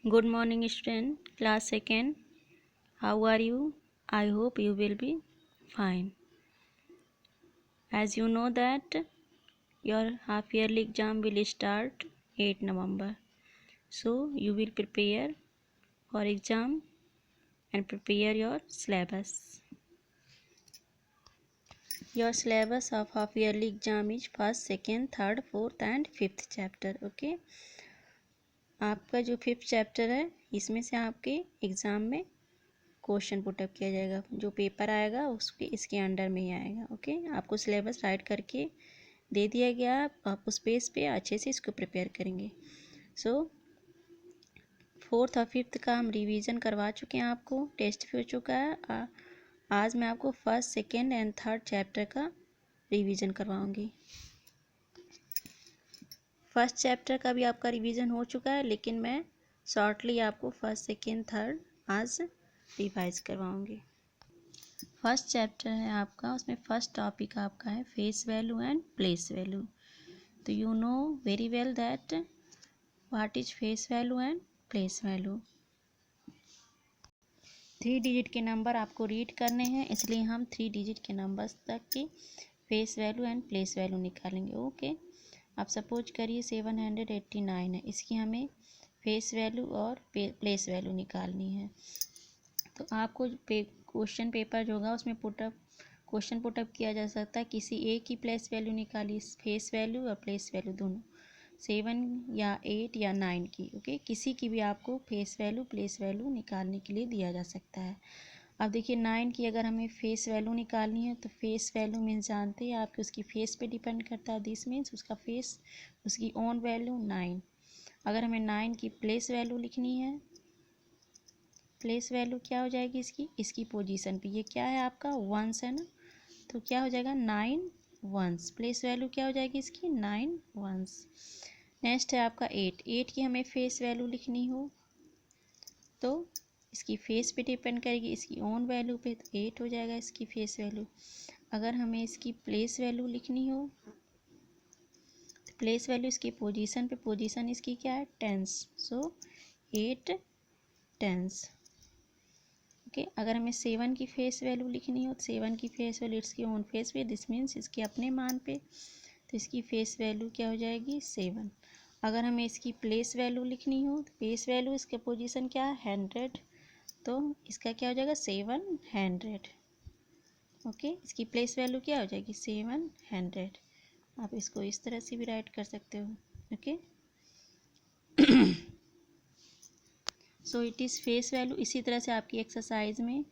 Good morning, student. Class 2nd. How are you? I hope you will be fine. As you know that your half yearly exam will start 8 November. So you will prepare for exam and prepare your syllabus. Your syllabus of half yearly exam is first, second, third, fourth and fifth chapter. Okay. आपका जो fifth chapter है इसमें से आपके exam में question put up किया जाएगा। जो पेपर आएगा उसके इसके अंडर में ही आएगा। ओके, आपको सिलेबस राइट करके दे दिया गया, आप उस पेज पे अच्छे से इसको प्रिपेयर करेंगे। सो फोर्थ और फिफ्थ का हम रिवीजन करवा चुके हैं, आपको टेस्ट भी हो चुका है। आज मैं आपको first, second and third chapter का रिवीजन करवाऊँगी। फर्स्ट चैप्टर का भी आपका रिवीजन हो चुका है, लेकिन मैं शॉर्टली आपको फर्स्ट, सेकेंड, थर्ड आज रिवाइज करवाऊँगी। फर्स्ट चैप्टर है आपका, उसमें फर्स्ट टॉपिक आपका है face value and place value. तो you know very well that what is face value and place value. 3 digit के नंबर आपको रीड करने हैं, इसलिए हम 3 डिजिट के नंबर्स तक के face value and place value निकालेंगे। ओके, आप सपोज करिए 789 है, इसकी हमें फेस वैल्यू और प्लेस वैल्यू निकालनी है। तो आपको क्वेश्चन पेपर जो होगा उसमें क्वेश्चन पुटअप किया जा सकता है। किसी एक की प्लेस वैल्यू निकाली, फेस वैल्यू और प्लेस वैल्यू दोनों, 7 या 8 या 9 की। ओके, किसी की भी आपको फेस वैल्यू प्लेस वैल्यू निकालने के लिए दिया जा सकता है। अब देखिए 9 की अगर हमें फेस वैल्यू निकालनी है तो फेस वैल्यू मीन्स जानते हैं आपके उसकी फेस पे डिपेंड करता है। दिस मीन्स उसका फेस, उसकी ओन वैल्यू 9। अगर हमें 9 की प्लेस वैल्यू लिखनी है, प्लेस वैल्यू क्या हो जाएगी इसकी पोजीशन पे, ये क्या है आपका वंस है ना, तो क्या हो जाएगा 9 वंस। प्लेस वैल्यू क्या हो जाएगी इसकी 9 वंस। नेक्स्ट है आपका 8 की हमें फेस वैल्यू लिखनी हो तो इसकी फेस पे डिपेंड करेगी, इसकी ओन वैल्यू पे, तो 8 हो जाएगा इसकी फेस वैल्यू। अगर हमें इसकी प्लेस वैल्यू लिखनी हो तो प्लेस वैल्यू इसकी पोजीशन पे, पोजीशन इसकी क्या है टेंस, सो 8 टेंस। ओके, अगर हमें 7 की फेस वैल्यू लिखनी हो तो 7 की फेस वैल्यू इसकी ओन फेस पे, दिस मीन्स इसके अपने मान पे, तो इसकी फेस वैल्यू क्या हो जाएगी 7। अगर हमें इसकी प्लेस वैल्यू लिखनी हो तो प्लेस वैल्यू इसका पोजीशन क्या है 100, तो इसका क्या हो जाएगा 700। ओके, इसकी प्लेस वैल्यू क्या हो जाएगी 700। आप इसको इस तरह से भी राइट कर सकते हो। Okay, so it is face value. इसी तरह से आपकी एक्सरसाइज में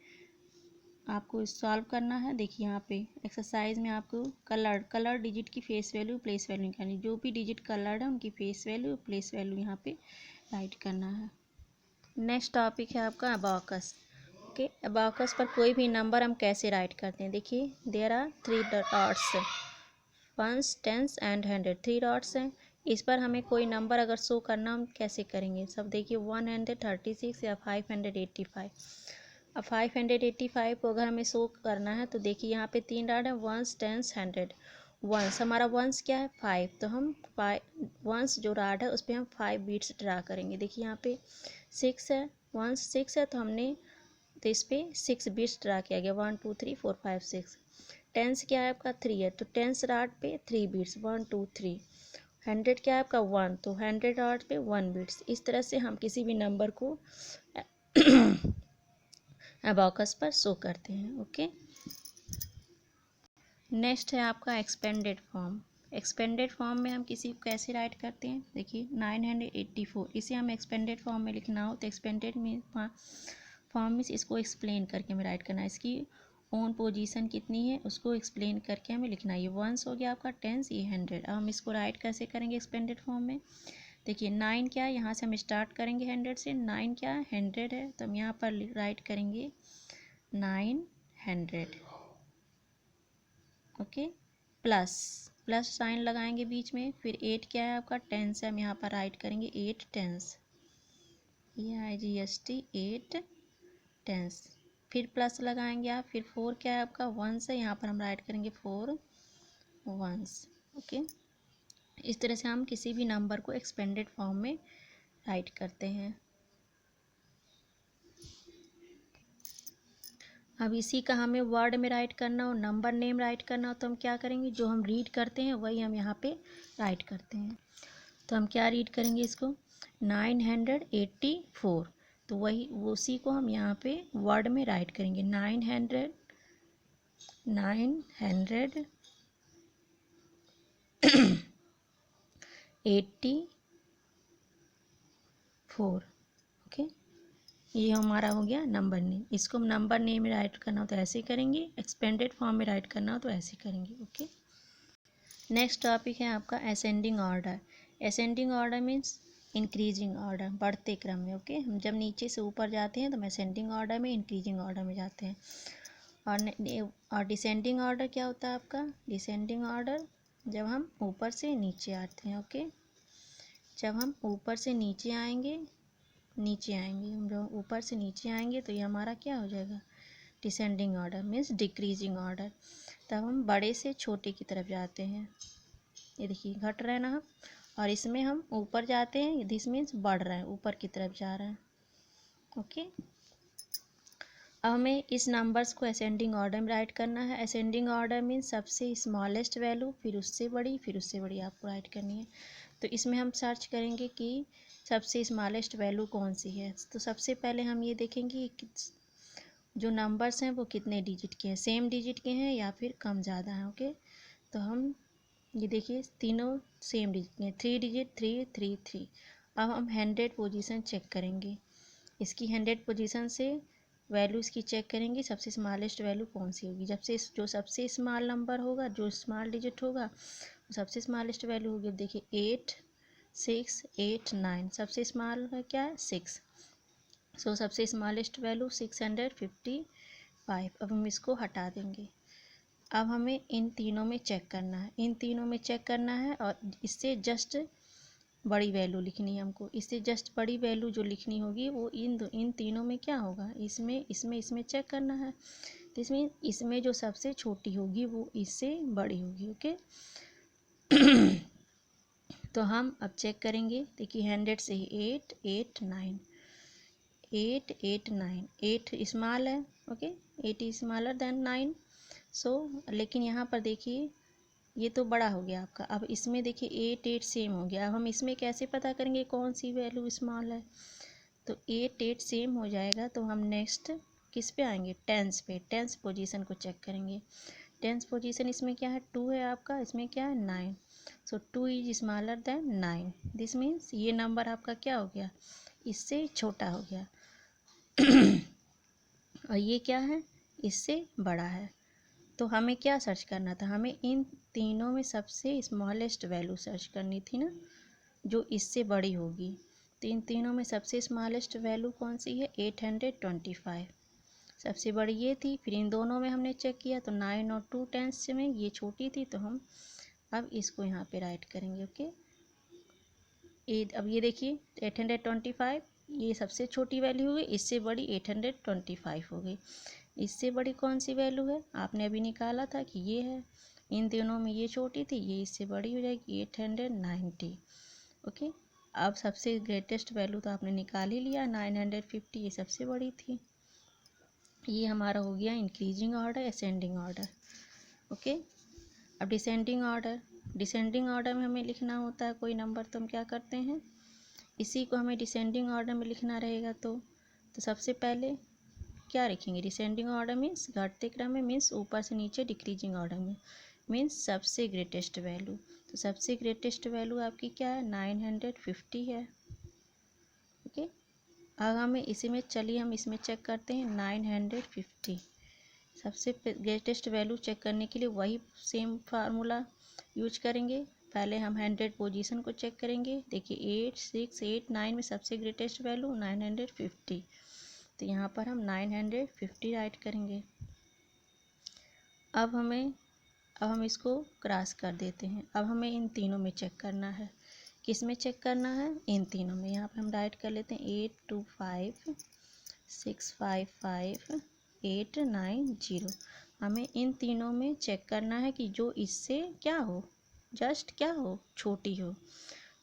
आपको सॉल्व करना है। देखिए यहाँ पे एक्सरसाइज में आपको कलर डिजिट की फेस वैल्यू प्लेस वैल्यू निकालनी, जो भी डिजिट कलर्ड है उनकी फेस वैल्यू प्लेस वैल्यू यहाँ पे राइट करना है। नेक्स्ट टॉपिक है आपका अबाकस। ओके, अबाकस पर कोई भी नंबर हम कैसे राइट करते हैं। देखिए there are 3 dots, ones, tens and 100, 3 dots हैं। इस पर हमें कोई नंबर अगर शो करना हम कैसे करेंगे। सब देखिए 136 या 585। अब 585 को अगर हमें शो करना है तो देखिए यहाँ पे 3 डॉट है, वंस, टेंस, 100। वंस, हमारा वंस क्या है 5, तो हम वंस जो डॉट है उस पर हम 5 बीट्स ड्रा करेंगे। देखिए यहाँ पे 6 है, वंस 6 है तो हमने तो इस पर 6 बीट्स ड्रा किया गया, 1 2 3 4 5 6। टेंस क्या है आपका 3 है, तो टेंस डॉट पे 3 बीट्स, 1 2 3। 100 क्या है आपका 1, तो 100 डॉट पे 1 बीट्स। इस तरह से हम किसी भी नंबर को अबाकस पर शो करते हैं। ओके, नेक्स्ट है आपका एक्सपेंडेड फॉर्म। एक्सपेंडेड फॉर्म में हम किसी को कैसे राइट करते हैं। देखिए 984, इसे हम एक्सपेंडेड फॉर्म में लिखना हो तो एक्सपेंडेड में फॉर्म में इसको एक्सप्लेन करके हमें राइट करना है। इसकी ओन पोजीशन कितनी है उसको एक्सप्लेन करके हमें लिखना है। ये वंस हो गया आपका, टेंस, ये 100। अब हम इसको राइट कैसे करेंगे एक्सपेंडेड फॉर्म में। देखिए 9 क्या है, यहाँ से हम स्टार्ट करेंगे 100 से। 9 क्या है 100 है, तो हम यहाँ पर राइट करेंगे 900। ओके, प्लस प्लस साइन लगाएंगे बीच में। फिर 8 क्या है आपका टेंस है, हम यहाँ पर राइट करेंगे 8 टेंस, EIGST 8 टेंस। फिर प्लस लगाएंगे आप। फिर 4 क्या है आपका वंस है, यहाँ पर हम राइट करेंगे 4 वंस। ओके, इस तरह से हम किसी भी नंबर को एक्सपेंडेड फॉर्म में राइट करते हैं। अब इसी का हमें वर्ड में राइट करना हो, नंबर नेम राइट करना हो, तो हम क्या करेंगे, जो हम रीड करते हैं वही हम यहाँ पे राइट करते हैं। तो हम क्या रीड करेंगे इसको, 984, तो वही उसी को हम यहाँ पे वर्ड में राइट करेंगे, 984 ओके। ये हमारा हो गया नंबर नेम। इसको हम नंबर नेम में राइट करना हो तो ऐसे करेंगे, एक्सपेंडेड फॉर्म में राइट करना हो तो ऐसे करेंगे। ओके, नेक्स्ट टॉपिक है आपका ascending order. Ascending order means increasing order, बढ़ते क्रम में। ओके, हम जब नीचे से ऊपर जाते हैं तो हम असेंडिंग ऑर्डर में, इंक्रीजिंग ऑर्डर में जाते हैं। और डिसेंडिंग ऑर्डर क्या होता है आपका, डिसेंडिंग ऑर्डर जब हम ऊपर से नीचे आते हैं। ओके, जब हम ऊपर से नीचे आएंगे, हम जब ऊपर से नीचे आएंगे तो ये हमारा क्या हो जाएगा, descending order means decreasing order. तब हम बड़े से छोटे की तरफ जाते हैं, ये देखिए घट रहे हैं ना हम, और इसमें हम ऊपर जाते हैं, दिस मीन्स बढ़ रहे हैं, ऊपर की तरफ जा रहे हैं। ओके, अब हमें इस नंबर्स को असेंडिंग ऑर्डर में राइट करना है। असेंडिंग ऑर्डर मीन्स सबसे स्मॉलेस्ट वैल्यू, फिर उससे बड़ी, फिर उससे बड़ी आपको राइट करनी है। तो इसमें हम सर्च करेंगे कि सबसे स्मॉलेस्ट वैल्यू कौन सी है। तो सबसे पहले हम ये देखेंगे कि जो नंबर्स हैं वो कितने डिजिट के हैं, सेम डिजिट के हैं या फिर कम ज़्यादा हैं। ओके, तो हम ये देखिए तीनों सेम डिजिट के हैं, 3 डिजिट, 3 3 3। अब हम 100 पोजीशन चेक करेंगे, इसकी 100 पोजीशन से वैल्यू इसकी चेक करेंगे, सबसे स्मॉलेस्ट वैल्यू कौन सी होगी। जब से जो सबसे स्मॉल नंबर होगा, जो स्मॉल डिजिट होगा, सबसे स्मॉलेस्ट वैल्यू होगी। अब देखिए 8 6 8 9, सबसे स्मॉल है क्या है 6, सो सबसे स्मॉलेस्ट वैल्यू 655। अब हम इसको हटा देंगे। अब हमें इन तीनों में चेक करना है, इन तीनों में चेक करना है, और इससे जस्ट बड़ी वैल्यू लिखनी है हमको। इससे जस्ट बड़ी वैल्यू जो लिखनी होगी वो इन तीनों में क्या होगा, इसमें चेक करना है। तो इसमें जो सबसे छोटी होगी वो इससे बड़ी होगी। ओके, तो हम अब चेक करेंगे, देखिए 100 से 8 8 9 8 8 9, 8 स्मॉल है। ओके, 8 इज स्मॉलर देन 9, सो लेकिन यहाँ पर देखिए ये तो बड़ा हो गया आपका। अब इसमें देखिए 8 8 सेम हो गया। अब हम इसमें कैसे पता करेंगे कौन सी वैल्यू स्मॉल है, तो 8 8 सेम हो जाएगा तो हम नेक्स्ट किस पे आएंगे, टेंस पे, टेंस पोजीशन को चेक करेंगे। टेंस पोजीशन इसमें क्या है, 2 है आपका, इसमें क्या है 9, सो 2 is smaller than 9, this means ये नंबर आपका क्या हो गया, इससे छोटा हो गया। और ये क्या है, इससे बड़ा है। तो हमें क्या सर्च करना था, हमें इन तीनों में सबसे स्मॉलेस्ट वैल्यू सर्च करनी थी ना, जो इससे बड़ी होगी। तो इन तीनों में सबसे स्मॉलेस्ट वैल्यू कौन सी है, 825, सबसे बड़ी ये थी। फिर इन दोनों में हमने चेक किया तो 9 और 2 टेंस में ये छोटी थी, तो हम अब इसको यहाँ पे राइट करेंगे। ओके, अब ये देखिए 825, ये सबसे छोटी वैल्यू हो गई, इससे बड़ी 825 हो गई। इससे बड़ी कौन सी वैल्यू है, आपने अभी निकाला था कि ये है। इन दोनों में ये छोटी थी, ये इससे बड़ी हो जाएगी 890। ओके, अब सबसे ग्रेटेस्ट वैल्यू तो आपने निकाल ही लिया, 950, ये सबसे बड़ी थी। ये हमारा हो गया increasing order, ascending order. Okay, अब डिसेंडिंग ऑर्डर, डिसेंडिंग ऑर्डर में हमें लिखना होता है कोई नंबर, तो हम क्या करते हैं, इसी को हमें डिसेंडिंग ऑर्डर में लिखना रहेगा। तो सबसे पहले क्या लिखेंगे, डिसेंडिंग ऑर्डर मीन्स घटते क्रम में, मीन्स ऊपर से नीचे, डिक्रीजिंग ऑर्डर में मीन्स सबसे ग्रेटेस्ट वैल्यू। तो सबसे ग्रेटेस्ट वैल्यू आपकी क्या है, 950 है। ओके, अब हमें इसी में, चलिए हम इसमें चेक करते हैं 950। सबसे ग्रेटेस्ट वैल्यू चेक करने के लिए वही सेम फार्मूला यूज करेंगे। पहले हम 100 पोजीशन को चेक करेंगे। देखिए 8 6 8 9 में सबसे ग्रेटेस्ट वैल्यू 950, तो यहाँ पर हम 950 राइट करेंगे। अब हम इसको क्रॉस कर देते हैं। अब हमें इन तीनों में चेक करना है, किस में चेक करना है, इन तीनों में। यहाँ पर हम राइट कर लेते हैं 825 655 890। हमें इन तीनों में चेक करना है कि जो इससे क्या हो, जस्ट क्या हो, छोटी हो।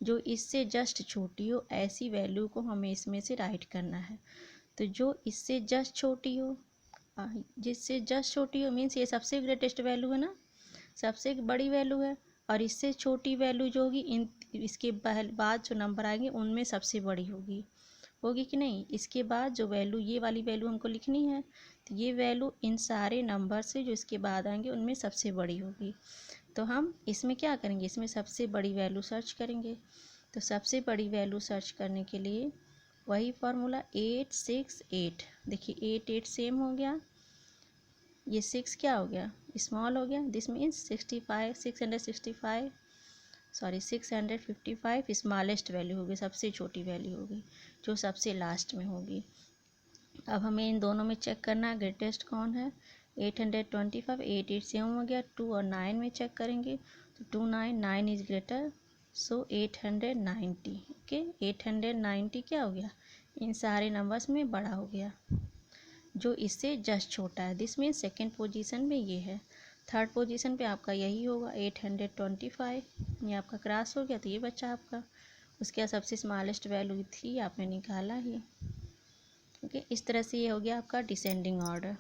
जो इससे जस्ट छोटी हो ऐसी वैल्यू को हमें इसमें से राइट करना है। तो जो इससे जस्ट छोटी हो, जिससे जस्ट छोटी हो मीन्स ये सबसे ग्रेटेस्ट वैल्यू है ना, सबसे बड़ी वैल्यू है, और इससे छोटी वैल्यू जो होगी इन इसके बाद जो नंबर आएंगे उनमें सबसे बड़ी होगी, होगी कि नहीं। इसके बाद जो वैल्यू, ये वाली वैल्यू हमको लिखनी है, तो ये वैल्यू इन सारे नंबर से जो इसके बाद आएंगे उनमें सबसे बड़ी होगी। तो हम इसमें क्या करेंगे, इसमें सबसे बड़ी वैल्यू सर्च करेंगे। तो सबसे बड़ी वैल्यू सर्च करने के लिए वही फार्मूला 8 6 8, देखिए 8 8 सेम हो गया, ये 6 क्या हो गया, स्मॉल हो गया, this means 65 665 sorry 655 smallest value होगी, सबसे छोटी वैल्यू होगी जो सबसे लास्ट में होगी। अब हमें इन दोनों में चेक करना है ग्रेटेस्ट कौन है। 825 8 8 सेम हो गया, 2 और 9 में चेक करेंगे तो 2 9 9 इज ग्रेटर, सो 890। ओके 890 क्या हो गया, इन सारे नंबर्स में बड़ा हो गया, जो इससे जस्ट छोटा है। दिस मीन्स सेकेंड पोजीशन में ये है। थर्ड पोजीशन पे आपका यही होगा 825, ये आपका क्रॉस हो गया तो ये बच्चा आपका। उसके बाद सबसे स्मॉलेस्ट वैल्यू 3 आपने निकाला ही। ओके इस तरह से ये हो गया आपका डिसेंडिंग ऑर्डर।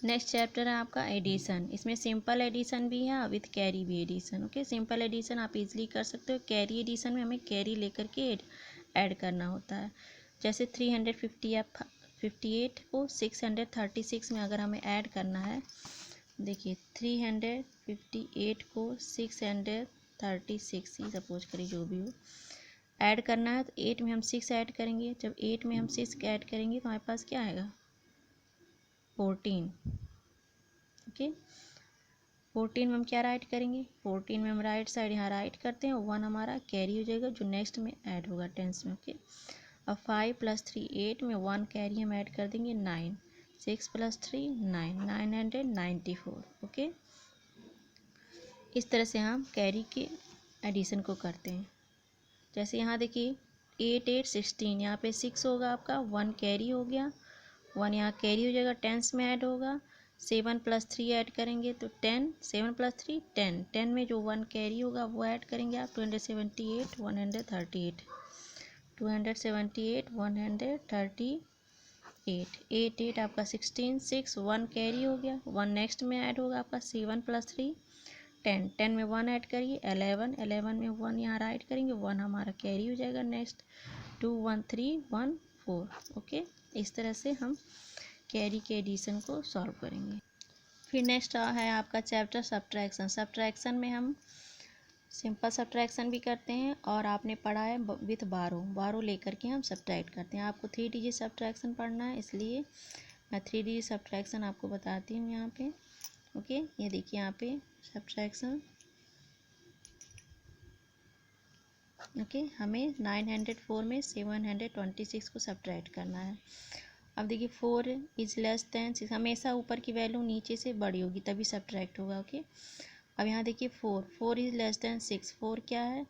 नेक्स्ट चैप्टर है आपका एडिशन। इसमें सिंपल एडिशन भी है विथ कैरी भी एडिशन। ओके सिंपल एडिशन आप इजीली कर सकते हो, कैरी एडिशन में हमें कैरी लेकर के ऐड करना होता है। जैसे 350 या 58 को 636 में अगर हमें ऐड करना है, देखिए 358 को 636 ही सपोज करिए जो भी हो, ऐड करना है तो 8 में हम 6 ऐड करेंगे। जब 8 में हम 6 ऐड करेंगे तो हमारे पास क्या आएगा 14। ओके 14 में हम क्या राइट करेंगे, 14 में हम राइट साइड यहाँ राइट करते हैं, 1 हमारा कैरी हो जाएगा जो नेक्स्ट में ऐड होगा टेंस में। ओके अब 5 + 3 8 में 1 कैरी हम ऐड कर देंगे 9, 6 + 3 9 994। ओके इस तरह से हम कैरी के एडिशन को करते हैं। जैसे यहाँ देखिए 8 8 16, यहाँ पे 6 होगा आपका, 1 कैरी हो गया, 1 यहाँ कैरी हो जाएगा, टेंस में ऐड होगा। 7 + 3 ऐड करेंगे तो 10, 7 + 3 10, 10 में जो 1 कैरी होगा वो ऐड करेंगे आप, 278 138, 278 138, 8 8 आपका 16, 6 1 कैरी हो गया, 1 नेक्स्ट में ऐड होगा आपका, 7 + 3 10, 10 में 1 ऐड करिए 11, 11 में 1 यहाँ राइट करेंगे, 1 हमारा कैरी हो जाएगा नेक्स्ट, 2 1 3 1 4। ओके इस तरह से हम कैरी के एडिशन को सॉल्व करेंगे। फिर नेक्स्ट है आपका चैप्टर सब्ट्रैक्शन। सब्ट्रैक्शन में हम सिंपल सब्ट्रैक्शन भी करते हैं और आपने पढ़ा है विथ बारो, बारो लेकर के हम सब्ट्रैक्ट करते हैं। आपको 3 डिजिट सब्ट्रैक्शन पढ़ना है, इसलिए मैं 3 डिजिट सब्ट्रैक्शन आपको बताती हूँ यहाँ पे। ओके ये देखिए यहाँ पे सब्ट्रैक्शन। ओके हमें 904 में 726 को सब्ट्रैक्ट करना है। अब देखिए 4 इज लेस दैन 6, हमेशा ऊपर की वैल्यू नीचे से बड़ी होगी तभी सब्ट्रैक्ट होगा। ओके अब यहाँ देखिए 4 इज लेस दैन 6, 4 क्या है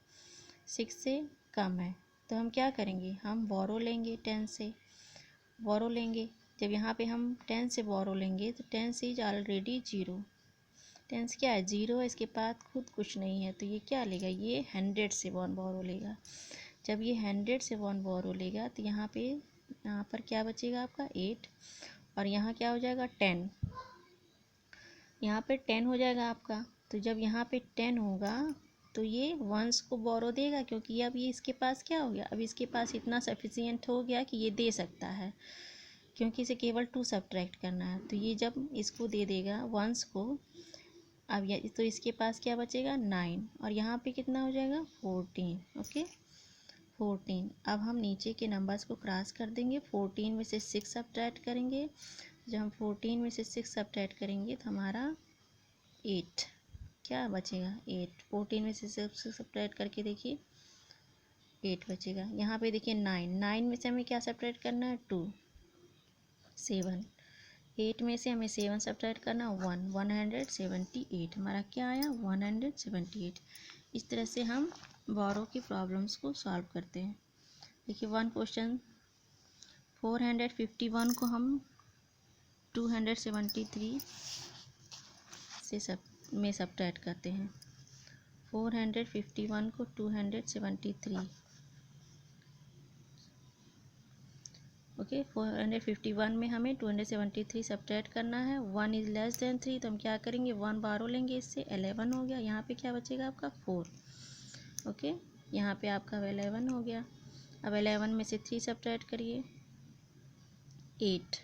6 से कम है, तो हम क्या करेंगे, हम बोरो लेंगे 10 से, बोरो लेंगे। जब यहाँ पे हम 10 से बोरो लेंगे तो 10 इज ऑलरेडी 0, 10 क्या है 0 है, इसके पास खुद कुछ नहीं है, तो ये क्या लेगा, ये 100 से 1 बोरो लेगा। जब ये 100 से 1 बोरो लेगा तो यहाँ पर क्या बचेगा आपका 8, और यहाँ क्या हो जाएगा 10, यहाँ पे 10 हो जाएगा आपका। तो जब यहाँ पे 10 होगा तो ये 1s को बोरो देगा, क्योंकि अब ये इसके पास क्या हो गया, अब इसके पास इतना सफिशियंट हो गया कि ये दे सकता है, क्योंकि इसे केवल 2 सब्ट्रैक्ट करना है। तो ये जब इसको दे देगा 1s को, अब ये तो इसके पास क्या बचेगा 9, और यहाँ पे कितना हो जाएगा 14। ओके 14, अब हम नीचे के नंबर्स को क्रॉस कर देंगे, 14 में से 6 सब्ट्रैक्ट करेंगे। जब हम 14 में से 6 सब्ट्रैक्ट करेंगे तो हमारा 8 क्या बचेगा 8, 14 में से 6 सब्ट्रैक्ट करके देखिए 8 बचेगा। यहाँ पे देखिए 9 में से हमें क्या सब्ट्रैक्ट करना है 2, 7, 8 में से हमें 7 सब्ट्रैक्ट करना 1, 178, हमारा क्या आया 178। इस तरह से हम बोरो की प्रॉब्लम्स को सॉल्व करते हैं। देखिए 1 क्वेश्चन 451 को हम 273 से में सब्ट्रैक्ट करते हैं। 451 को 273, ओके 451 में हमें 273 सब्ट्रैक्ट करना है। 1 इज़ लेस देन 3, तो हम क्या करेंगे 1 बारो लेंगे, इससे 11 हो गया। यहाँ पे क्या बचेगा आपका 4। ओके यहाँ पे आपका 11 हो गया। अब 11 में से 3 सब्ट्रैक्ट करिए 8।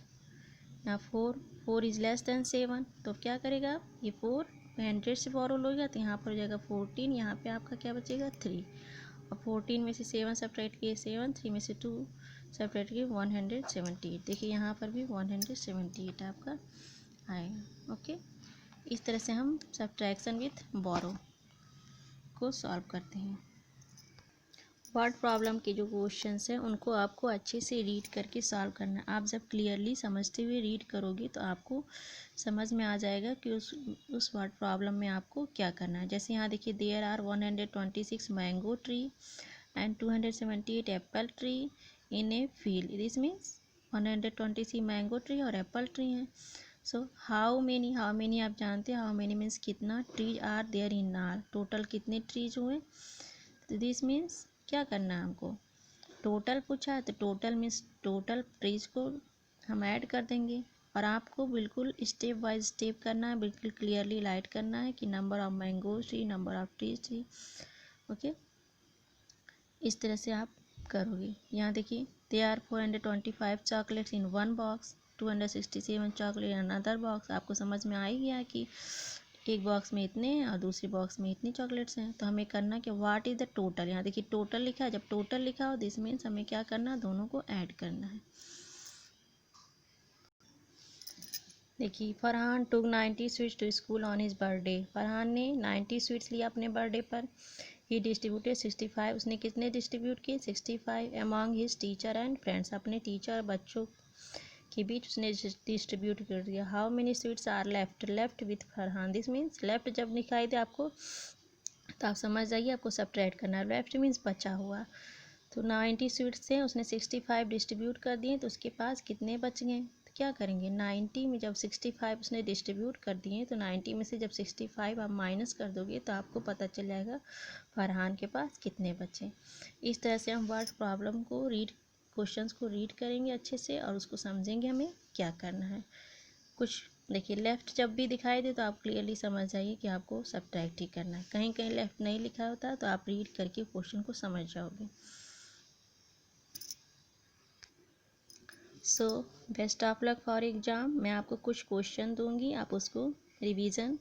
यहाँ 4 इज़ लेस देन 7, तो क्या करेगा आप, ये 4 100 से बारो लोगे तो यहाँ पर हो जाएगा 14। यहाँ पे आपका क्या बचेगा 3। और 14 में से 7 सब्ट्रैक्ट किए 7, 3 में से 2 सब्ट्रैक्ट किए 178। देखिए यहाँ पर भी 178 आपका आएगा। ओके इस तरह से हम सब्ट्रैक्शन विथ बोरो को सॉल्व करते हैं। वर्ड प्रॉब्लम के जो क्वेश्चंस हैं उनको आपको अच्छे से रीड करके सॉल्व करना है। आप जब क्लियरली समझते हुए रीड करोगे तो आपको समझ में आ जाएगा कि उस वर्ड प्रॉब्लम में आपको क्या करना है। जैसे यहाँ देखिए there are 126 mango tree and 278 apple tree in a field. This means 126 mango tree और एप्पल ट्री हैं। सो हाउ मेनी आप जानते हैं, हाउ मेनी मीन्स कितना, trees are there in all, total कितने ट्रीज हुए। तो दिस मीन्स क्या करना है हमको, टोटल पूछा है तो टोटल मीन्स टोटल ट्रीज को हम ऐड कर देंगे। और आपको बिल्कुल स्टेप बाय स्टेप करना है, बिल्कुल क्लियरली राइट करना है कि number of mango tree, number of tree. Okay इस तरह से आप करोगे। यहाँ देखिए they are 425 chocolates in one box, 267 chocolate in another box. आपको समझ में आ ही गया कि एक बॉक्स में इतने हैं और दूसरी बॉक्स में इतनी चॉकलेट्स हैं। तो हमें करना कि व्हाट इज़ द टोटल। यहाँ देखिए टोटल लिखा है, जब टोटल लिखा हो दिस मीन्स हमें क्या करना है, दोनों को ऐड करना है। देखिए Farhan took 90 sweets to school on his birthday. Farhan ने 90 स्वीट्स लिया अपने बर्थडे पर। ही डिस्ट्रीब्यूटेड 65, उसने कितने डिस्ट्रीब्यूट किए 65 among his teacher and friends, अपने टीचर और बच्चों के बीच उसने डिस्ट्रीब्यूट कर दिया। How many sweets are left with Farhan. This means left जब दिखाई दे आपको तो आप समझ जाइए आपको सब्ट्रैक्ट करना है। लेफ्ट मीन्स बचा हुआ। तो 90 स्वीट्स थे, उसने 65 डिस्ट्रीब्यूट कर दिए, तो उसके पास कितने बच गए। तो क्या करेंगे 90 में जब 65 उसने डिस्ट्रीब्यूट कर दिए तो 90 में से जब 65 आप माइनस कर दोगे तो आपको पता चल जाएगा फरहान के पास कितने बचे। इस तरह से हम वर्ड प्रॉब्लम को क्वेश्चंस को रीड करेंगे अच्छे से और उसको समझेंगे हमें क्या करना है। कुछ देखिए लेफ़्ट जब भी दिखाई दे तो आप क्लियरली समझ जाइए कि आपको सब्ट्रैक्ट ही करना है। कहीं कहीं लेफ़्ट नहीं लिखा होता तो आप रीड करके क्वेश्चन को समझ जाओगे। So best of luck for exam. मैं आपको कुछ क्वेश्चन दूंगी, आप उसको रिवीजन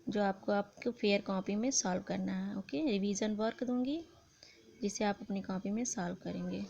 जो आपको फेयर कॉपी में सॉल्व करना है। ओके रिवीजन वर्क दूंगी जिसे आप अपनी कॉपी में सॉल्व करेंगे।